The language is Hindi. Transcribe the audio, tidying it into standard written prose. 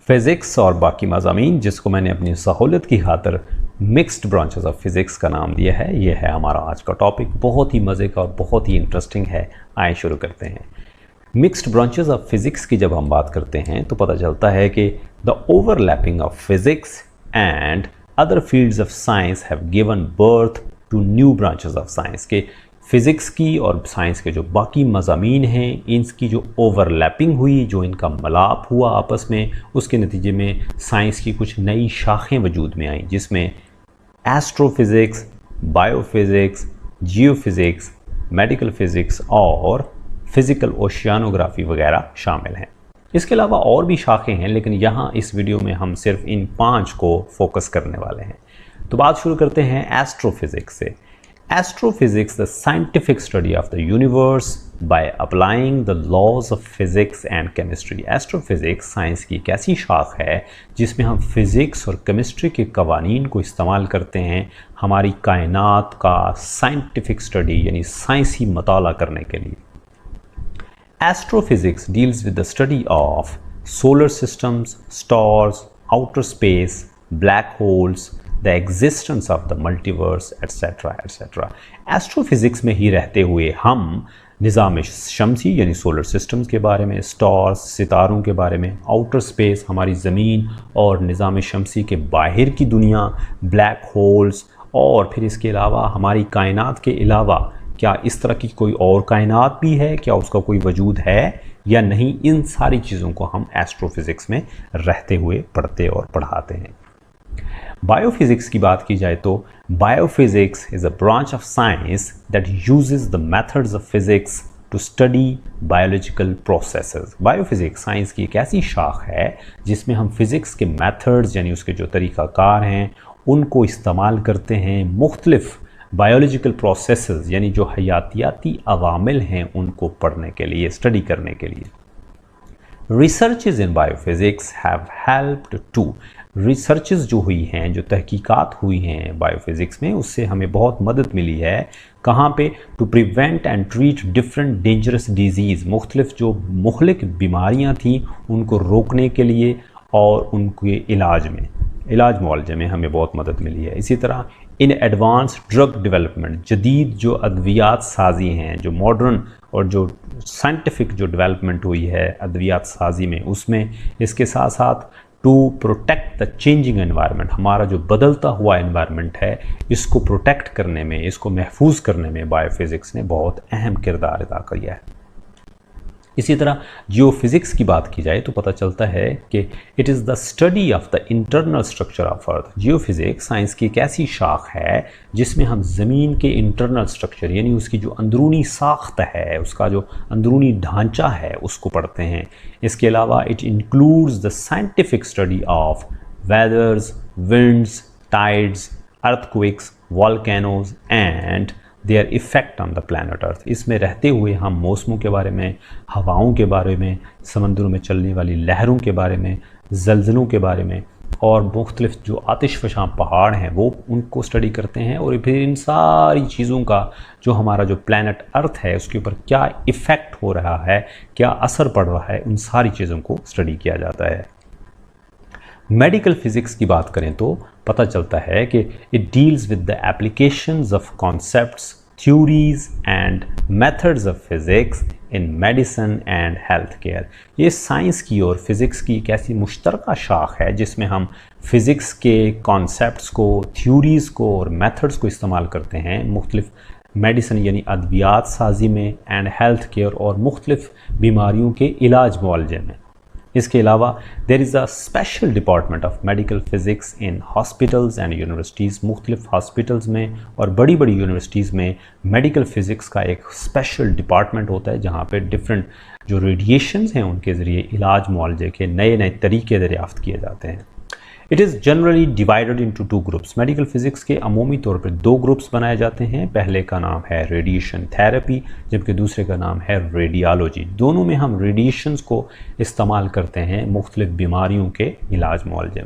फ़िज़िक्स और बाकी मज़ामीन जिसको मैंने अपनी सहूलत की खातिर मिक्स्ड ब्रांचेस ऑफ फ़िज़िक्स का नाम दिया है, ये है हमारा आज का टॉपिक। बहुत ही मज़े का और बहुत ही इंटरेस्टिंग है। आइए शुरू करते हैं। मिक्स्ड ब्रांचेस ऑफ फ़िज़िक्स की जब हम बात करते हैं तो पता चलता है कि the overlapping of physics and other fields of science have given birth to new branches of science के फ़िज़िक्स की और साइंस के जो बाकी मज़ामीन हैं, इनकी जो ओवरलैपिंग हुई, जो इनका मिलाप हुआ आपस में, उसके नतीजे में साइंस की कुछ नई शाखें वजूद में आईं, जिसमें astrophysics, biophysics, geophysics, medical physics और फ़िज़िकल ओशियानोग्राफी वगैरह शामिल हैं। इसके अलावा और भी शाखें हैं, लेकिन यहाँ इस वीडियो में हम सिर्फ इन 5 को फोकस करने वाले हैं। तो बात शुरू करते हैं एस्ट्रोफिज़िक्स से। Astrophysics, the scientific study of the universe by applying the laws of physics and chemistry. Astrophysics science की एक ऐसी शाख है जिसमें हम फिज़िक्स और केमिस्ट्री के कवानीन को इस्तेमाल करते हैं हमारी कायनात का साइंटिफिक स्टडी यानी साइंसी मताला करने के लिए। Astrophysics deals with the study of solar systems, stars, outer space, black holes, the existence of the multiverse etcetera etcetera. Astrophysics में ही रहते हुए हम निज़ाम शमसी यानी सोलर सिस्टम्स के बारे में, स्टार्स सितारों के बारे में, आउटर स्पेस हमारी ज़मीन और निज़ाम शमसी के बाहर की दुनिया, ब्लैक होल्स और फिर इसके अलावा हमारी कायनात के अलावा क्या इस तरह की कोई और कायनात भी है, क्या उसका कोई वजूद है या नहीं, इन सारी चीज़ों को हम एस्ट्रोफिज़िक्स में रहते हुए पढ़ते और पढ़ाते हैं। बायोफिज़िक्स की बात की जाए तो biophysics is a branch of science that uses the methods of physics to study biological processes. Biophysics science की एक ऐसी शाख है जिसमें हम फिज़िक्स के मेथड्स यानी उसके जो तरीक़ाकार हैं उनको इस्तेमाल करते हैं मुख्तलिफ बायोलॉजिकल प्रोसेसेस यानी जो हयातियाती अवामिल हैं उनको पढ़ने के लिए, स्टडी करने के लिए। Researches in biophysics have helped to, researches जो हुई हैं, जो तहकीकात हुई हैं बायोफिज़िक्स में, उससे हमें बहुत मदद मिली है। कहाँ पे? To prevent and treat different dangerous disease, मुख्तलिफ जो मुहलिक बीमारियाँ थीं उनको रोकने के लिए और उनके इलाज मुआलजे में हमें बहुत मदद मिली है। इसी तरह इन एडवांस ड्रग डेवलपमेंट, जदीद जो अद्वियात साजी हैं, जो मॉडर्न और जो साइंटिफिक जो डेवलपमेंट हुई है अद्वियात साजी में, उसमें इसके साथ साथ to protect the changing environment, हमारा जो बदलता हुआ एनवायरनमेंट है इसको प्रोटेक्ट करने में, इसको महफूज करने में बायोफिज़िक्स ने बहुत अहम किरदार अदा किया है। इसी तरह जियोफिज़िक्स की बात की जाए तो पता चलता है कि it is the study of the internal structure of earth. Geophysics science की एक ऐसी शाख है जिसमें हम ज़मीन के इंटरनल स्ट्रक्चर यानी उसकी जो अंदरूनी साख्त है, उसका जो अंदरूनी ढांचा है उसको पढ़ते हैं। इसके अलावा it includes the scientific study of weathers, winds, tides, earthquakes, volcanoes and their effect on the planet earth. इसमें रहते हुए हम मौसमों के बारे में, हवाओं के बारे में, समंदरों में चलने वाली लहरों के बारे में, ज़लज़लों के बारे में और मुख्तलिफ जो आतिशफ़शां पहाड़ हैं वो उनको स्टडी करते हैं और फिर इन सारी चीज़ों का जो हमारा जो प्लानट अर्थ है उसके ऊपर क्या इफ़ेक्ट हो रहा है, क्या असर पड़ रहा है, उन सारी चीज़ों को स्टडी किया जाता है। मेडिकल फ़िज़िक्स की बात करें तो पता चलता है कि it deals with the applications of concepts, theories and methods of physics in medicine and health care. ये साइंस की और फिज़िक्स की एक ऐसी मुश्तरका शाख है जिसमें हम फिज़िक्स के कॉन्सेप्ट्स को, थ्योरीज़ को और मेथड्स को इस्तेमाल करते हैं मुख्तलिफ मेडिसिन यानी अद्वियात साजी में एंड हेल्थ केयर और मुख्तलिफ बीमारियों के इलाज मुआलजे में। इसके अलावा there is a special department of medical physics in hospitals and universities. मुख्तलिफ हॉस्पिटल्स में और बड़ी बड़ी यूनिवर्सिटीज़ में मेडिकल फ़िज़िक्स का एक स्पेशल डिपार्टमेंट होता है जहाँ पे डिफरेंट जो रेडिएशंस हैं उनके ज़रिए इलाज मुआलजे के नए नए तरीके दरियाफ़्त किए जाते हैं। It is generally divided into 2 groups. Medical physics के अमूमी तौर पर 2 ग्रुप्स बनाए जाते हैं। पहले का नाम है रेडिएशन थेरेपी जबकि दूसरे का नाम है रेडियोलॉजी। दोनों में हम रेडिएशंस को इस्तेमाल करते हैं मुख्तलिफ बीमारियों के इलाज मुआलजे में।